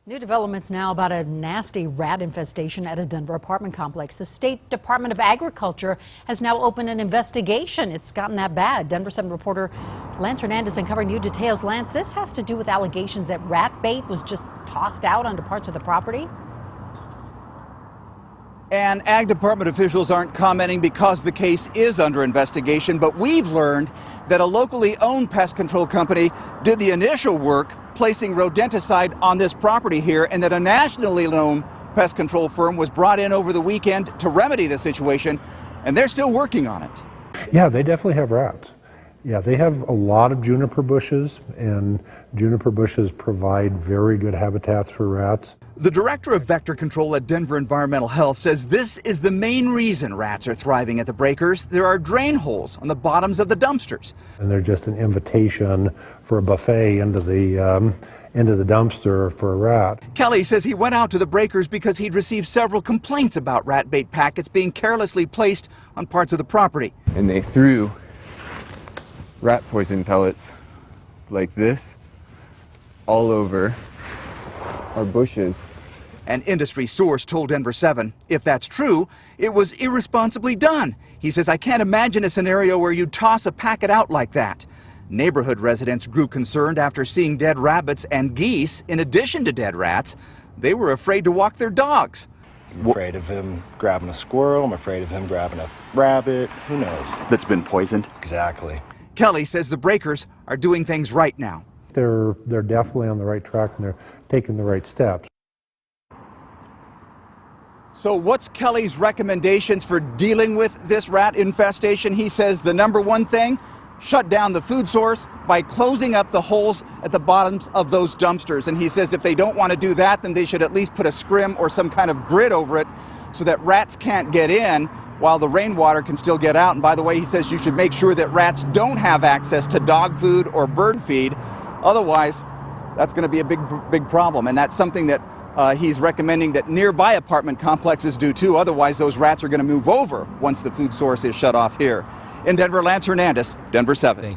New developments now about a nasty rat infestation at a Denver apartment complex. The State Department of Agriculture has now opened an investigation. It's gotten that bad. Denver 7 reporter Lance Hernandez uncovering new details. Lance, this has to do with allegations that rat bait was just tossed out onto parts of the property. And Ag Department officials aren't commenting because the case is under investigation, but we've learned that a locally owned pest control company did the initial work placing rodenticide on this property here, and that a nationally known pest control firm was brought in over the weekend to remedy the situation, and they're still working on it. Yeah, they definitely have rats. Yeah, they have a lot of juniper bushes, and juniper bushes provide very good habitats for rats. The director of vector control at Denver Environmental Health says this is the main reason rats are thriving at the breakers. There are drain holes on the bottoms of the dumpsters. And they're just an invitation for a buffet into the dumpster for a rat. Kelly says he went out to the breakers because he'd received several complaints about rat bait packets being carelessly placed on parts of the property. And they threw rat poison pellets like this all over our bushes. An industry source told Denver 7, if that's true, it was irresponsibly done. He says, I can't imagine a scenario where you toss a packet out like that. Neighborhood residents grew concerned after seeing dead rabbits and geese in addition to dead rats. They were afraid to walk their dogs. I'm afraid of him grabbing a squirrel. I'm afraid of him grabbing a rabbit. Who knows? That's been poisoned. Exactly. Kelly says the breakers are doing things right now. They're definitely on the right track, and they're taking the right steps. So what's Kelly's recommendations for dealing with this rat infestation? He says the number one thing, shut down the food source by closing up the holes at the bottoms of those dumpsters. And he says if they don't want to do that, then they should at least put a scrim or some kind of grid over it so that rats can't get in while the rainwater can still get out. And by the way, he says you should make sure that rats don't have access to dog food or bird feed. Otherwise, that's going to be a big problem. And that's something that he's recommending that nearby apartment complexes do too. Otherwise, those rats are going to move over once the food source is shut off here. In Denver, Lance Hernandez, Denver 7. Thank you.